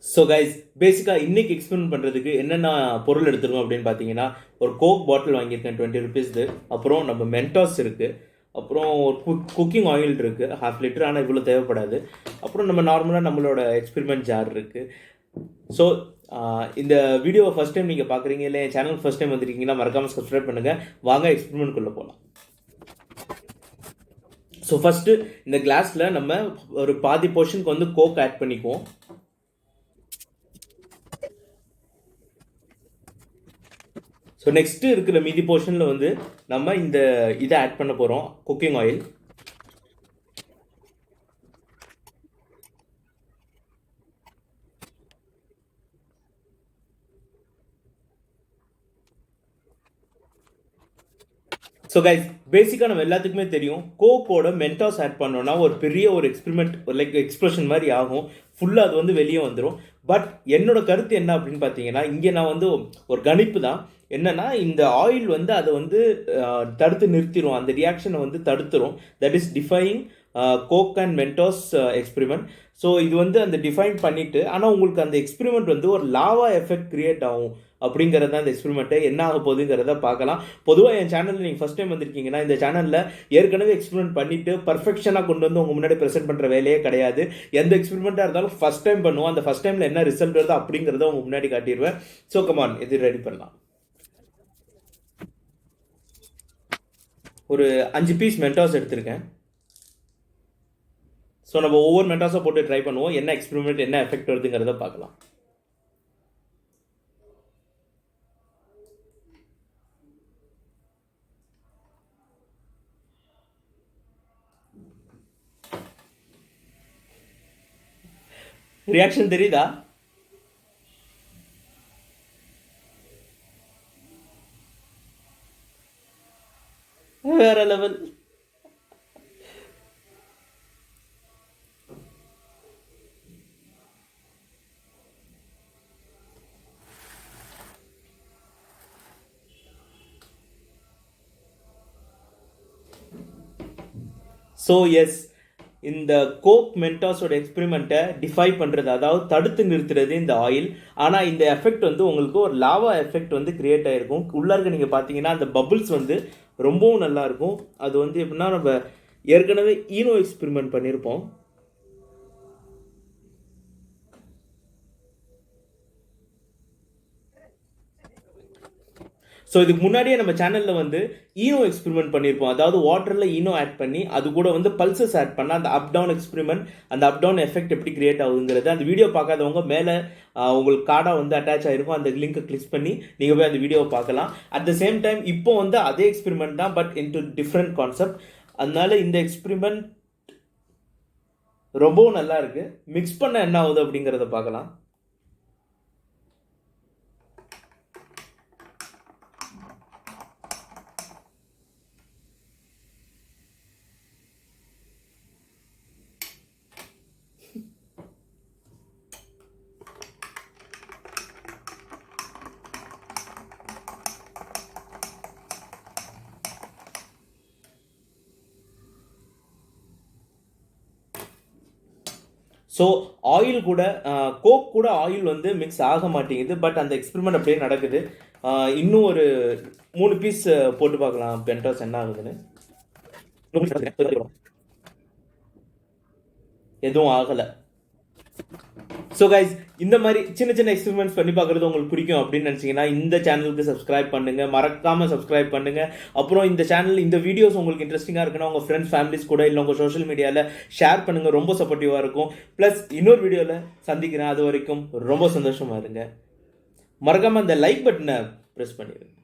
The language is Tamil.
ஸோ கைஸ் பேசிக்காக இன்றைக்கி எக்ஸ்பெரிமெண்ட் பண்ணுறதுக்கு என்னென்ன பொருள் எடுத்துருக்கோம் அப்படின்னு பார்த்தீங்கன்னா, ஒரு கோக் பாட்டில் வாங்கியிருக்கேன் 20 ருபீஸ்து. அப்புறம் நம்ம மென்டாஸ் இருக்குது. அப்புறம் ஒரு குக்கிங் ஆயில் இருக்குது 1/2 லிட்டர், ஆனால் இவ்வளோ தேவைப்படாது. அப்புறம் நம்ம நார்மலாக நம்மளோட எக்ஸ்பெரிமெண்ட் ஜார் இருக்குது. ஸோ இந்த வீடியோவை ஃபஸ்ட் டைம் நீங்கள் பார்க்குறீங்க, இல்லை என் சேனல் ஃபஸ்ட் டைம் வந்துருக்கீங்கன்னா மறக்காமல் சப்ஸ்கிரைப் பண்ணுங்கள். வாங்க எக்ஸ்பெரிமெண்ட்குள்ளே போகலாம். ஸோ ஃபஸ்ட்டு இந்த கிளாஸில் நம்ம ஒரு பாதி போர்ஷனுக்கு வந்து கோக் ஆட் பண்ணிக்குவோம். ஸோ நெக்ஸ்ட்டு இருக்கிற மீதி போர்ஷனில் வந்து நம்ம இந்த இதை ஆட் பண்ண போகிறோம், குக்கிங் ஆயில். ஸோ கைஸ் பேசிக்காக நம்ம எல்லாத்துக்குமே தெரியும், கோக்கோட மென்டாஸ் ஆட் பண்ணோன்னா ஒரு பெரிய ஒரு எக்ஸ்பெரிமெண்ட் லைக் எக்ஸ்ப்ளோஷன் மாதிரி ஆகும். ஃபுல்லாக அது வந்து வெளியே வந்துடும். பட் என்னோட கருத்து என்ன அப்படின்னு பார்த்தீங்கன்னா, இங்கே நான் வந்து ஒரு கணிப்பு தான். என்னன்னா, இந்த ஆயில் வந்து அதை வந்து தடுத்து நிறுத்திடும், அந்த ரியாக்ஷனை வந்து தடுத்துரும். That is defying Coke and Mentos experiment. So இது வந்து அந்த டிஃபைன் பண்ணிவிட்டு, ஆனால் உங்களுக்கு அந்த எக்ஸ்பெரிமெண்ட் வந்து ஒரு லாவா எஃபெக்ட் கிரியேட் ஆகும். அப்படிங்கிறது தான் இந்த எக்ஸ்பெரிமெண்ட்டு. என்ன ஆக போகுதுங்கிறத பார்க்கலாம். பொதுவாக என் சேனலில் நீங்கள் ஃபஸ்ட் டைம் வந்திருக்கீங்கன்னா, இந்த சேனலில் ஏற்கனவே எக்ஸ்பெரிமெண்ட் பண்ணிவிட்டு பர்ஃபெக்ஷனாக கொண்டு வந்து உங்கள் முன்னாடி ப்ரெசென்ட் பண்ணுற வேலையே கிடையாது. எந்த எக்ஸ்பெரிமெண்ட்டாக இருந்தாலும் ஃபஸ்ட் டைம் பண்ணுவோம். அந்த ஃபஸ்ட் டைமில் என்ன ரிசல்ட் வருது அப்படிங்கிறத உங்கள் முன்னாடி காட்டிடுவேன். ஸோ கமான், இது ரெடி பண்ணலாம். ஒரு 5 பீஸ் மென்டாஸ் எடுத்திருக்கேன். ஸோ நம்ம ஒவ்வொரு மென்டாஸாக போட்டு ட்ரை பண்ணுவோம். என்ன எக்ஸ்பெரிமெண்ட், என்ன எஃபெக்ட் வருதுங்கிறத பார்க்கலாம். ரியாக்ஷன் தெரியுதா? வேற லெவல். ஸோ எஸ், இந்த கோக் மென்டாஸோட எக்ஸ்பெரிமெண்ட்டை டிஃபை பண்ணுறது, அதாவது தடுத்து நிறுத்துறது இந்த ஆயில். ஆனால் இந்த எஃபெக்ட் வந்து உங்களுக்கு ஒரு லாவா எஃபெக்ட் வந்து கிரியேட் ஆகிருக்கும். உள்ளார்க்க நீங்கள் பார்த்தீங்கன்னா அந்த பபுள்ஸ் வந்து ரொம்பவும் நல்லாயிருக்கும். அது வந்து எப்படின்னா, நம்ம ஏற்கனவே ஈனோ எக்ஸ்பெரிமெண்ட் பண்ணியிருப்போம். ஸோ இதுக்கு முன்னாடியே நம்ம சேனலில் வந்து ஈனோ எக்ஸ்பெரிமெண்ட் பண்ணியிருப்போம். அதாவது வாட்டரில் ஈனோ ஆட் பண்ணி அது கூட வந்து பல்சஸ் ஆட் பண்ணால் அந்த அப் டவுன் எக்ஸ்பெரிமெண்ட், அந்த அப் டவுன் எஃபெக்ட் எப்படி கிரியேட் ஆகுதுங்கிறது அந்த வீடியோ பார்க்காதவங்க மேலே உங்களுக்கு கார்டாக வந்து அட்டாச் ஆகிருக்கும். அந்த லிங்கை கிளிக் பண்ணி நீங்கள் போய் அந்த வீடியோவை பார்க்கலாம். அட் த சேம் டைம் இப்போ வந்து அதே எக்ஸ்பெரிமெண்ட் தான், பட் இன்டு டிஃப்ரெண்ட் கான்செப்ட். அதனால இந்த எக்ஸ்பெரிமெண்ட் ரொம்பவும் நல்லா இருக்கு. மிக்ஸ் பண்ண என்ன ஆகுது அப்படிங்கிறத பார்க்கலாம். ஸோ ஆயில் கூட கோக் கூட ஆயில் வந்து மிக்ஸ் ஆக மாட்டேங்குது. பட் அந்த எக்ஸ்பெரிமெண்ட் அப்படியே நடக்குது. இன்னும் ஒரு 3 பீஸ் போட்டு பார்க்கலாம் மென்டாஸ் என்ன ஆகுதுன்னு. எதுவும் ஆகலை. ஸோ கைஸ், இந்த மாதிரி சின்ன சின்ன எக்ஸ்பெரிமெண்ட்ஸ் பண்ணி பார்க்குறது உங்களுக்கு பிடிக்கும் அப்படின்னு நினச்சிங்கன்னா இந்த சேனலுக்கு சப்ஸ்கிரைப் பண்ணுங்கள், மறக்காமல் சப்ஸ்கிரைப் பண்ணுங்கள். அப்புறம் இந்த சேனல், இந்த வீடியோஸ் உங்களுக்கு இன்ட்ரெஸ்டிங்காக இருக்குன்னா உங்கள் ஃப்ரெண்ட்ஸ் ஃபேமிலிஸ் கூட இல்லை உங்கள் சோஷியல் மீடியாவில் ஷேர் பண்ணுங்கள். ரொம்ப சப்போர்ட்டிவாக இருக்கும். ப்ளஸ் இன்னொரு வீடியோவில் சந்திக்கிறேன். அது வரைக்கும் ரொம்ப சந்தோஷமாக இருங்க. மறக்காமல் அந்த லைக் பட்டனை ப்ரெஸ் பண்ணிடுங்க.